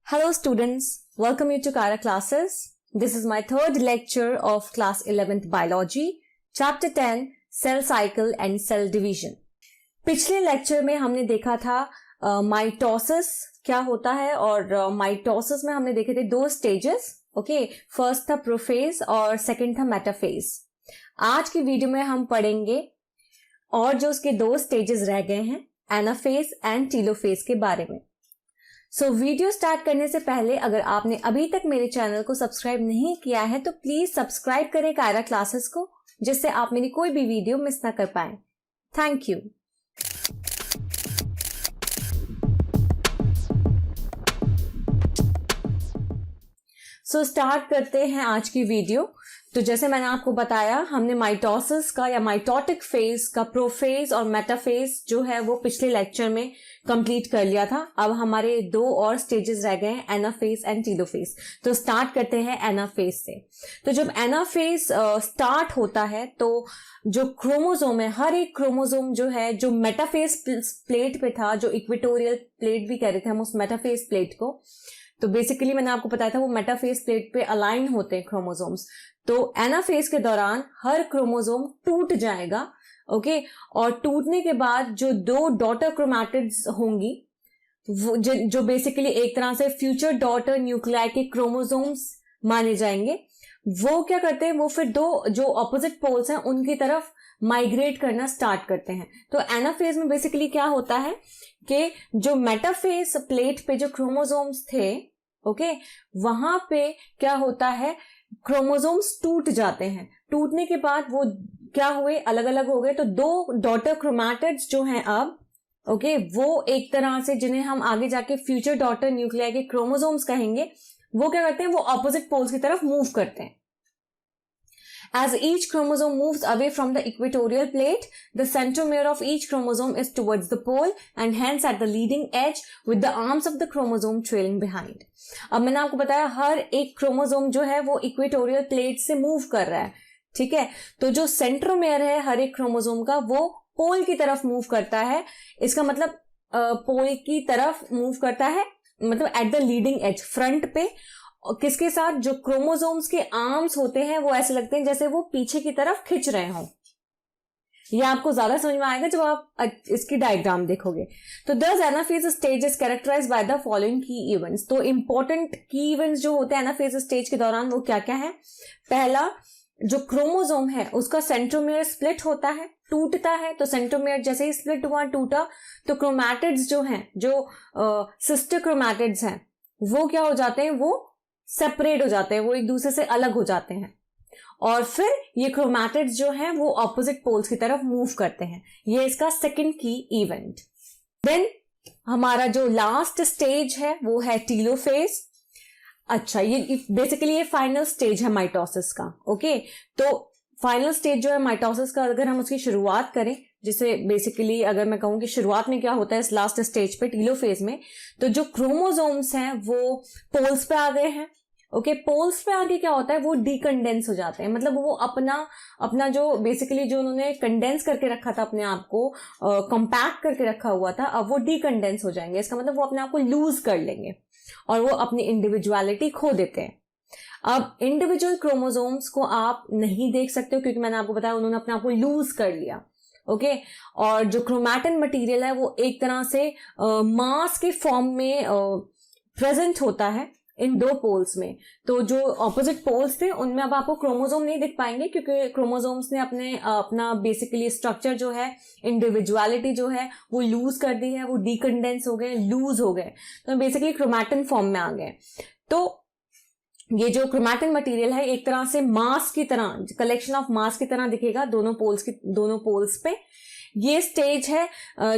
Hello students, welcome you to Kaira classes. This is my third lecture of class 11th biology, chapter 10 cell cycle and cell division. पिछले lecture में हमने देखा था mitosis क्या होता है और माइटोसिस में हमने देखे थे दो स्टेजेस. ओके, फर्स्ट था प्रोफेज और सेकंड था मेटाफेज. आज की वीडियो में हम पढ़ेंगे और जो उसके दो स्टेजेस रह गए हैं, एनाफेज एंड टेलोफेज के बारे में. सो वीडियो स्टार्ट करने से पहले अगर आपने अभी तक मेरे चैनल को सब्सक्राइब नहीं किया है तो प्लीज सब्सक्राइब करें कायरा क्लासेस को, जिससे आप मेरी कोई भी वीडियो मिस ना कर पाएं. Thank you. सो स्टार्ट करते हैं आज की वीडियो. तो जैसे मैंने आपको बताया, हमने माइटोसिस का या माइटोटिक फेज का प्रोफेज और मेटाफेज जो है वो पिछले लेक्चर में कंप्लीट कर लिया था. अब हमारे दो और स्टेजेस रह गए हैं, एनाफेज एंड टेलोफेज. तो स्टार्ट करते हैं एनाफेज से. तो जब एनाफेज स्टार्ट होता है तो जो क्रोमोसोम है, हर एक क्रोमोसोम जो है, जो मेटाफेज प्लेट पे था, जो इक्वेटोरियल प्लेट भी कह रहे थे हम उस मेटाफेज प्लेट को, तो बेसिकली मैंने आपको बताया था वो मेटाफेज प्लेट पे अलाइन होते हैं क्रोमोसोम्स. तो एनाफेज के दौरान हर क्रोमोसोम टूट जाएगा. ओके, और टूटने के बाद जो दो डॉटर क्रोमैटिड्स होंगी, वो जो बेसिकली एक तरह से फ्यूचर डॉटर न्यूक्लियाई के क्रोमोसोम्स माने जाएंगे, वो क्या करते हैं, वो फिर दो जो ऑपोजिट पोल्स हैं उनकी तरफ माइग्रेट करना स्टार्ट करते हैं. तो एनाफेज में बेसिकली क्या होता है कि जो मेटाफेज प्लेट पे जो क्रोमोसोम्स थे, ओके, वहां पे क्या होता है, क्रोमोसोम्स टूट जाते हैं. टूटने के बाद वो क्या हुए, अलग अलग हो गए. तो दो डॉटर क्रोमैटिड्स जो हैं अब, ओके, वो एक तरह से जिन्हें हम आगे जाके फ्यूचर डॉटर न्यूक्लियाई के क्रोमोसोम्स कहेंगे, वो क्या करते हैं, वो ऑपोजिट पोल्स की तरफ मूव करते हैं. As each chromosome moves away from the equatorial plate, the centromere of each chromosome is towards the pole and hence at the leading edge with the arms of the chromosome trailing behind. अब मैंने आपको बताया हर एक chromosome जो है वो equatorial plate से move कर रहा है. ठीक है, तो जो सेंट्रोमेयर है हर एक क्रोमोसोम का, वो पोल की तरफ मूव करता है. इसका मतलब पोल की तरफ मूव करता है, मतलब at the leading edge, front पे. किसके साथ, जो क्रोमोसोम्स के आर्म्स होते हैं वो ऐसे लगते हैं जैसे वो पीछे की तरफ खिंच रहे हों. ये आपको ज्यादा समझ में आएगा जब आप इसकी डायग्राम देखोगे. तो this anaphase stage is characterized by the following key events. तो इंपॉर्टेंट की इवेंट्स जो होते हैं एनाफेज स्टेज के दौरान वो क्या क्या है. पहला, जो क्रोमोसोम है उसका सेंट्रोमेयर स्प्लिट होता है, टूटता है. तो सेंट्रोमेयर जैसे ही स्प्लिट हुआ, टूटा, तो क्रोमैटिड्स जो हैं, जो सिस्टर क्रोमैटिड्स हैं, वो क्या हो जाते हैं, वो सेपरेट हो जाते हैं, वो एक दूसरे से अलग हो जाते हैं. और फिर ये क्रोमैटिड्स जो हैं वो ऑपोजिट पोल्स की तरफ मूव करते हैं. ये इसका सेकंड की इवेंट. देन हमारा जो लास्ट स्टेज है वो है टेलोफेज. अच्छा, ये बेसिकली ये फाइनल स्टेज है माइटोसिस का. ओके, तो फाइनल स्टेज जो है माइटोसिस का, अगर हम उसकी शुरुआत करें, जिसे बेसिकली अगर मैं कहूं कि शुरुआत में क्या होता है इस लास्ट स्टेज पे टेलोफेज में, तो जो क्रोमोसोम्स हैं वो पोल्स पे आ गए हैं. ओके, पोल्स पे आगे क्या होता है, वो डिकंडेंस हो जाते हैं. मतलब वो अपना जो बेसिकली जो उन्होंने कंडेंस करके रखा था, अपने आप को कंपैक्ट करके रखा हुआ था, अब वो डिकंडेंस हो जाएंगे. इसका मतलब वो अपने आप को लूज कर लेंगे और वो अपनी इंडिविजुअलिटी खो देते हैं. अब इंडिविजुअल क्रोमोसोम्स को आप नहीं देख सकते हो क्योंकि मैंने आपको बताया उन्होंने अपने आप को लूज कर लिया. ओके, और जो क्रोमैटिन मटेरियल है वो एक तरह से मास के फॉर्म में प्रेजेंट होता है इन दो पोल्स में. तो जो ऑपोजिट पोल्स थे उनमें अब आपको क्रोमोसोम नहीं दिख पाएंगे क्योंकि क्रोमोसोम्स ने अपना बेसिकली स्ट्रक्चर जो है, इंडिविजुअलिटी जो है वो लूज कर दी है, वो डिकंडेंस हो गए, लूज हो गए, तो बेसिकली क्रोमैटिन फॉर्म में आ गए. तो ये जो क्रोमैटिन मटेरियल है एक तरह से मास की तरह, कलेक्शन ऑफ मास की तरह दिखेगा दोनों पोल्स पे. ये स्टेज है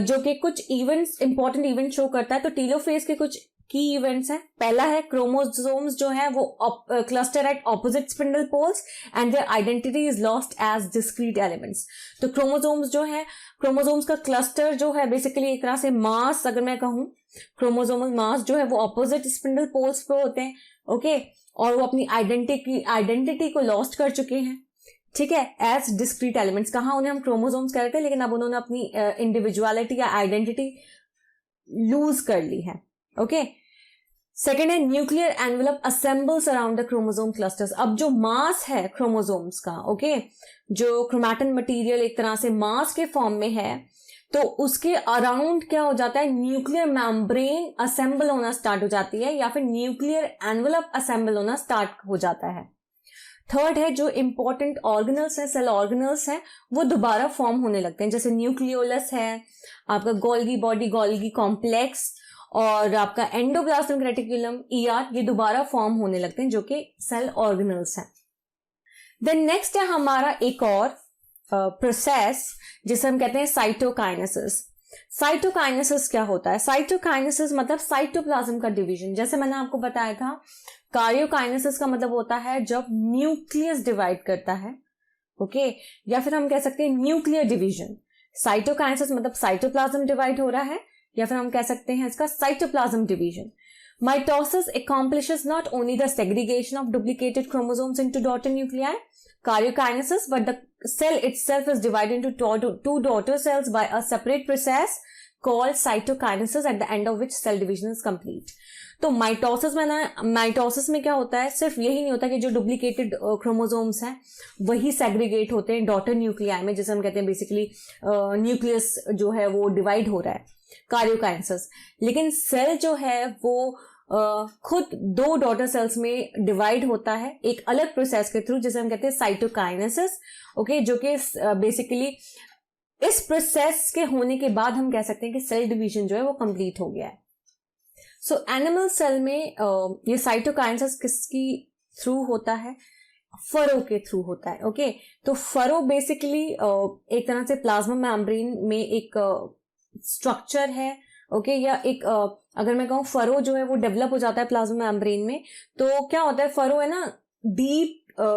जो कि कुछ इवेंट्स, इंपॉर्टेंट इवेंट शो करता है. तो टेलोफेज के कुछ की इवेंट्स हैं. पहला है क्रोमोसोम्स जो है वो cluster at opposite spindle poles and their identity is lost as discrete elements. तो क्रोमोसोम्स जो है, क्रोमोसोम्स का क्लस्टर जो है बेसिकली एक तरह से मास, अगर मैं कहूं क्रोमोसोमल मास जो है वो ऑपोजिट स्पिंडल पोल्स पे होते हैं. ओके, और वो अपनी आइडेंटिटी को लॉस्ट कर चुके हैं. ठीक है, एज डिस्क्रीट एलिमेंट्स. कहा उन्हें हम क्रोमोसोम्स कहते हैं, लेकिन अब उन्होंने अपनी इंडिविजुअलिटी या आइडेंटिटी लूज कर ली है. ओके, सेकेंड है nuclear envelope assembles around the chromosome clusters. अब जो मास है क्रोमोसोम्स का, ओके, जो क्रोमैटिन मटेरियल एक तरह से मास के फॉर्म में है, तो उसके अराउंड क्या हो जाता है, न्यूक्लियर मेम्ब्रेन असेंबल होना स्टार्ट हो जाती है, या फिर न्यूक्लियर एनवेलप असेंबल होना स्टार्ट हो जाता है। थर्ड है जो इंपॉर्टेंट ऑर्गेनल्स है, सेल ऑर्गेनल्स है, वो दोबारा फॉर्म होने लगते हैं, जैसे न्यूक्लियोलस है, आपका गोल्गी बॉडी, गोल्गी कॉम्प्लेक्स, और आपका एंडोप्लाज्मिक रेटिकुलम, ईआर, ये दोबारा फॉर्म होने लगते हैं, जो कि सेल ऑर्गेनल्स हैं। देन नेक्स्ट है हमारा एक और प्रोसेस जिसे हम कहते हैं साइटोकाइनेसिस। साइटोकाइनेसिस क्या होता है? साइटोकाइनेसिस मतलब साइटोप्लाज्म का डिवीजन। जैसे मैंने आपको बताया था, कार्योकाइनेसिस का मतलब होता है जब न्यूक्लियस डिवाइड करता है, ओके, या फिर हम कह सकते हैं न्यूक्लियर डिवीजन। साइटोकाइनेसिस मतलब साइटोप्लाज्म डिवाइड हो रहा है, या फिर हम कह सकते हैं इसका cytoplasm division. Mitosis accomplishes not only the segregation of duplicated chromosomes into daughter nuclei, karyokinesis, but the cell itself is divided into two daughter cells by a separate process called cytokinesis, at the end of which cell division is complete. तो mitosis में क्या होता है, सिर्फ यही नहीं होता कि जो डुप्लीकेटेड क्रोमोसोम्स हैं वही सेग्रीगेट होते हैं डॉटर न्यूक्लियाई में, जिसे हम कहते हैं बेसिकली न्यूक्लियस जो है वो डिवाइड हो रहा है, कार्योकाइनेसिस। लेकिन सेल जो है वो खुद दो डॉटर सेल्स में डिवाइड होता है एक अलग प्रोसेस के थ्रू, जिसे हम कहते हैं साइटोकाइनेसिस, ओके, जो कि बेसिकली इस प्रोसेस के होने के बाद हम कह सकते हैं कि सेल डिवीजन जो है वो कंप्लीट हो गया है। सो एनिमल सेल में ये साइटोकाइनेसिस किसकी थ्रू होता है? फरो के थ्रू होता है, ओके। तो फरो बेसिकली एक तरह से प्लाज्मा मेम्ब्रेन में एक स्ट्रक्चर है, ओके, या एक अगर मैं कहूँ फरो जो है वो डेवलप हो जाता है प्लाज्मा मेम्ब्रेन में, तो क्या होता है, फरो है ना,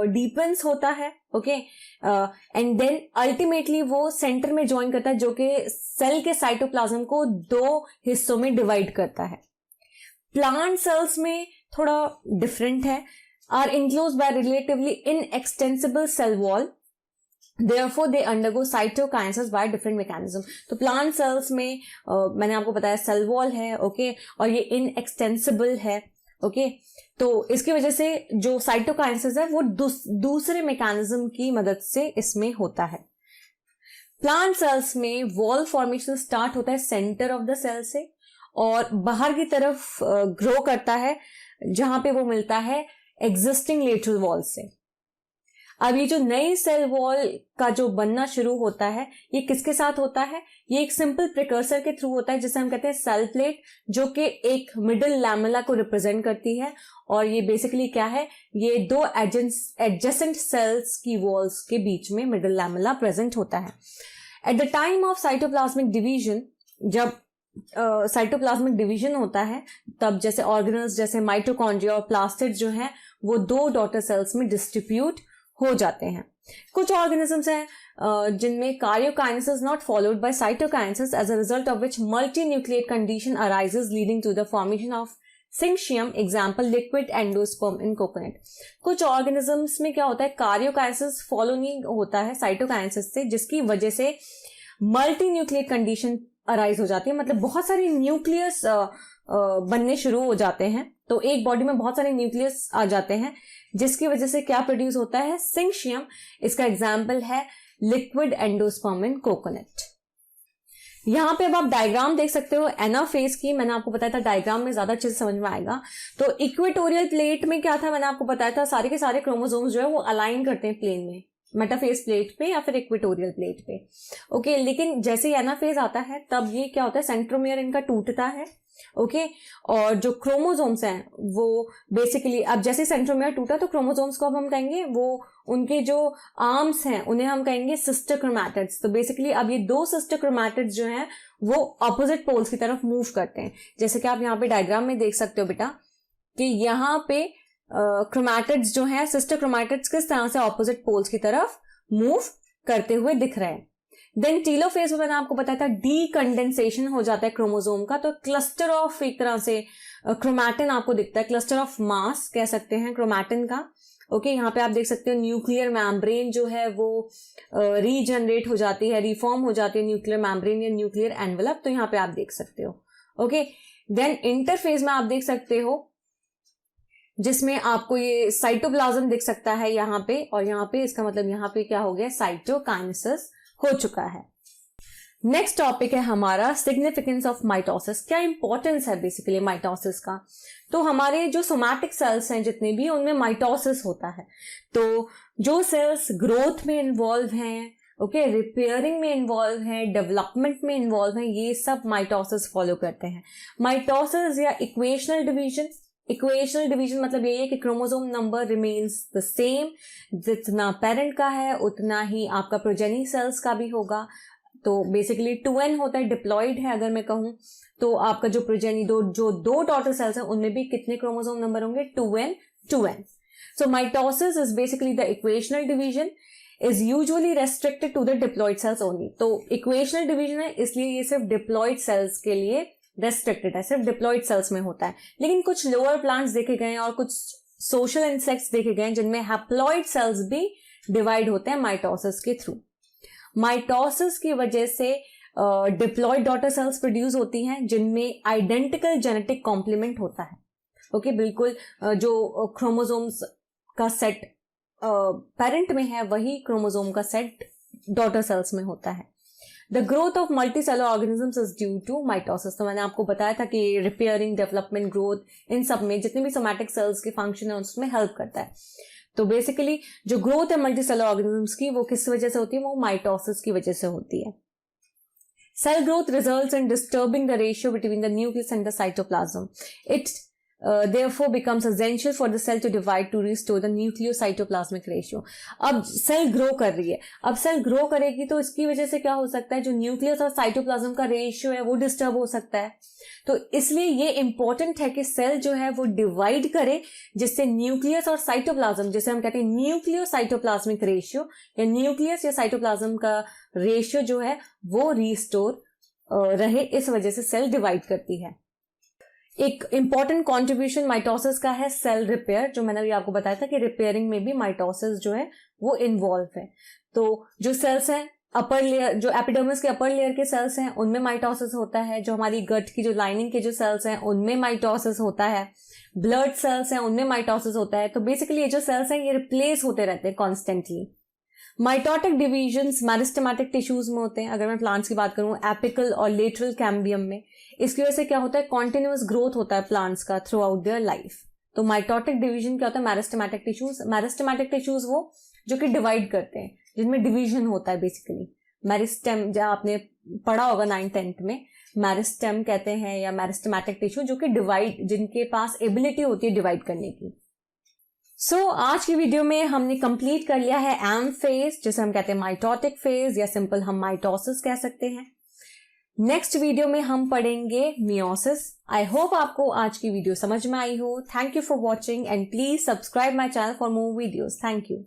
डीपेंस होता है, ओके, एंड देन अल्टीमेटली वो सेंटर में ज्वाइन करता है, जो कि सेल के साइटोप्लाज्म को दो हिस्सों में डिवाइड करता है। प्लांट सेल्स में थोड़ा डिफरेंट है, are enclosed by relatively inextensible cell wall, therefore they undergo cytokinesis by different mechanism। तो प्लांट सेल्स में मैंने आपको बताया सेल वॉल है, ओके, और ये इनएक्सटेंसिबल है, ओके, तो इसकी वजह से जो साइटोकाइनेसिस है वो दूसरे मैकेनिज्म की मदद से इसमें होता है। प्लांट सेल्स में वॉल फॉर्मेशन स्टार्ट होता है सेंटर ऑफ द सेल से और बाहर की तरफ ग्रो करता है, जहां पे वो मिलता है एग्जिस्टिंग लेटरल वॉल से। अब ये जो नई सेल वॉल का जो बनना शुरू होता है, ये किसके साथ होता है? ये एक सिंपल प्रिकर्सर के थ्रू होता है, जिसे हम कहते हैं सेल प्लेट, जो कि एक मिडिल लैमेला को रिप्रेजेंट करती है। और ये बेसिकली क्या है, ये दो एडजेसेंट सेल्स की वॉल्स के बीच में मिडिल लैमेला प्रेजेंट होता है। At the time of cytoplasmic division, जब साइटोप्लाज्मिक डिवीजन होता है, तब जैसे ऑर्गेनल्स जैसे माइटोकॉन्ड्रिया और प्लास्टिड्स जो हैं वो दो डॉटर सेल्स में डिस्ट्रीब्यूट हो जाते हैं। कुछ ऑर्गेनिजम्स हैं जिनमें karyokinesis not followed by cytokinesis, as a result of which multi nucleate condition arises leading to the formation of syncytium, example liquid endosperm in coconut. कुछ ऑर्गेनिजम्स में क्या होता है, कार्योकाइनेसिस फॉलो नहीं होता है साइटोकाइनेसिस से, जिसकी वजह से मल्टी न्यूक्लिएट कंडीशन अराइज हो जाती है, मतलब बहुत सारे न्यूक्लियस बनने शुरू हो जाते हैं। तो एक बॉडी में बहुत सारे न्यूक्लियस आ जाते हैं, जिसकी वजह से क्या प्रोड्यूस होता है, सिंशियम। इसका एग्जाम्पल है लिक्विड एंडोस्पर्म इन कोकोनट। यहां पे अब आप डायग्राम देख सकते हो एनाफेज की, मैंने आपको बताया था डायग्राम में ज्यादा अच्छे से समझ में आएगा। तो इक्वेटोरियल प्लेट में क्या था, मैंने आपको बताया था सारे के सारे क्रोमोसोम्स जो है वो अलाइन करते हैं प्लेन में, मेटाफेज प्लेट पे या फिर इक्वेटोरियल प्लेट पे, ओके। लेकिन जैसे ही एनाफेज आता है तब ये क्या होता है, सेंट्रोमेयर इनका टूटता है, ओके। और जो क्रोमोसोम्स हैं वो बेसिकली अब जैसे सेंट्रोमेयर टूटा तो क्रोमोसोम्स को अब हम कहेंगे, वो उनके जो आर्म्स हैं उन्हें हम कहेंगे सिस्टर क्रोमैटिड्स। तो बेसिकली अब ये दो सिस्टर क्रोमैटिड्स जो हैं वो ऑपोजिट पोल्स की तरफ मूव करते हैं। जैसे कि आप यहाँ पे डायग्राम में देख सकते हो बेटा कि यहाँ पे क्रोमैटिड्स जो हैं, सिस्टर क्रोमैटिड्स किस तरह से ऑपोजिट पोल्स की तरफ मूव करते हुए दिख रहे हैं। देन टेलोफेज में मैंने आपको बताया था डीकंडेंसेशन हो जाता है क्रोमोसोम का, तो क्लस्टर ऑफ एक तरह से क्रोमैटिन आपको दिखता है, क्लस्टर ऑफ मास कह सकते हैं क्रोमैटिन का, ओके। यहाँ पे आप देख सकते हो न्यूक्लियर मेम्ब्रेन जो है वो रीजनरेट हो जाती है, रिफॉर्म हो जाती है न्यूक्लियर मेम्ब्रेन या न्यूक्लियर एनवेलप, तो यहाँ पे आप देख सकते हो, ओके। देन इंटरफेज में आप देख सकते हो जिसमें आपको ये साइटोप्लाज्म दिख सकता है यहाँ पे, और यहाँ पे इसका मतलब यहाँ पे क्या हो गया, साइटोकाइनेसिस हो चुका है। नेक्स्ट टॉपिक है हमारा सिग्निफिकेंस ऑफ माइटोसिस। क्या इंपॉर्टेंस है बेसिकली माइटोसिस का? तो हमारे जो सोमैटिक सेल्स हैं जितने भी, उनमें माइटोसिस होता है। तो जो सेल्स ग्रोथ में इन्वॉल्व हैं, ओके, रिपेयरिंग में इन्वॉल्व है, डेवलपमेंट में इन्वॉल्व है, ये सब माइटोसिस फॉलो करते हैं। माइटोसिस या इक्वेशनल डिवीजन, इक्वेशनल डिवीजन मतलब ये है कि chromosome number remains the same, जितना पेरेंट का है उतना ही आपका प्रोजेनी सेल्स का भी होगा। तो बेसिकली 2n होता है, डिप्लॉइड है अगर मैं कहूं तो आपका जो प्रोजेनी जो दो डॉटर सेल्स हैं उनमें भी कितने क्रोमोसोम नंबर होंगे, 2n। So mitosis is basically the equational division is usually restricted to the diploid cells only। तो इक्वेशनल डिवीजन है इसलिए ये सिर्फ डिप्लॉइड सेल्स के लिए रेस्ट्रिक्टेड है, सिर्फ डिप्लॉइड सेल्स में होता है। लेकिन कुछ लोअर प्लांट्स देखे गए हैं और कुछ सोशल इंसेक्ट्स देखे गए हैं जिनमें हैप्लॉइड सेल्स भी डिवाइड होते हैं माइटोसिस के थ्रू। माइटोसिस की वजह से डिप्लॉइड डॉटर सेल्स प्रोड्यूस होती हैं जिनमें आइडेंटिकल जेनेटिक कॉम्प्लीमेंट होता है। ओके, बिल्कुल जो क्रोमोसोम्स का सेट पेरेंट में है वही क्रोमोसोम का सेट डॉटर सेल्स में होता है। The growth of multicellular organisms is due to mitosis. तो मैंने आपको बताया था कि रिपेयरिंग, डेवलपमेंट, ग्रोथ, इन सब में जितने भी सोमैटिक सेल्स के फंक्शन है उसमें हेल्प करता है। तो बेसिकली जो ग्रोथ है मल्टीसेलुलर ऑर्गेनिजम्स की वो किस वजह से होती है, वो माइटोसिस की वजह से होती है। Cell growth results in disturbing the ratio between the nucleus and the cytoplasm. It therefore becomes essential for the cell to divide to restore the nucleo-cytoplasmic ratio। अब सेल ग्रो कर रही है, अब सेल ग्रो करेगी तो इसकी वजह से क्या हो सकता है, जो न्यूक्लियस और साइटोप्लाज्म का रेशियो है वो डिस्टर्ब हो सकता है। तो इसलिए ये इंपॉर्टेंट है कि सेल जो है वो डिवाइड करे जिससे न्यूक्लियस और साइटोप्लाज्म, जैसे हम कहते हैं न्यूक्लियो-साइटोप्लाज्मिक रेशियो, या न्यूक्लियस या साइटोप्लाज्म का रेशियो जो है वो रिस्टोर रहे, इस वजह से सेल डिवाइड करती है। एक इंपॉर्टेंट कॉन्ट्रीब्यूशन माइटोसिस का है सेल रिपेयर, जो मैंने अभी आपको बताया था कि रिपेयरिंग में भी माइटोसिस जो है वो इन्वॉल्व है। तो जो सेल्स हैं अपर लेयर, जो एपिडर्मिस के अपर लेयर के सेल्स हैं उनमें माइटोसिस होता है, जो हमारी गट की जो लाइनिंग के जो सेल्स हैं उनमें माइटोसिस होता है, ब्लड सेल्स हैं उनमें माइटोसिस होता है। तो बेसिकली ये जो सेल्स हैं ये रिप्लेस होते रहते हैं constantly. Mitotic divisions meristematic tissues में होते हैं। अगर मैं प्लांट्स की बात करूं, एपिकल और लेटरल कैम्बियम में, इसकी वजह से क्या होता है, कॉन्टिन्यूअस ग्रोथ होता है प्लांट्स का थ्रू आउट देयर लाइफ। तो माइटोटिक डिवीजन क्या होता है, मेरिस्टेमेटिक टिश्यूज। मेरिस्टेमेटिक टिश्यूज वो जो कि डिवाइड करते हैं, जिनमें डिवीजन होता है बेसिकली। मेरिस्टेम जहाँ आपने पढ़ा होगा 9th-10th में, मेरिस्टेम कहते हैं या मेरिस्टेमेटिक टिश्यू, जो कि डिवाइड, जिनके पास एबिलिटी होती है डिवाइड करने की। आज की वीडियो में हमने कंप्लीट कर लिया है एनाफेज, जिसे हम कहते हैं माइटोटिक फेज, या सिंपल हम माइटोसिस कह सकते हैं। नेक्स्ट वीडियो में हम पढ़ेंगे मियोसिस। आई होप आपको आज की वीडियो समझ में आई हो। Thank you for watching and please subscribe my channel for more videos. Thank you.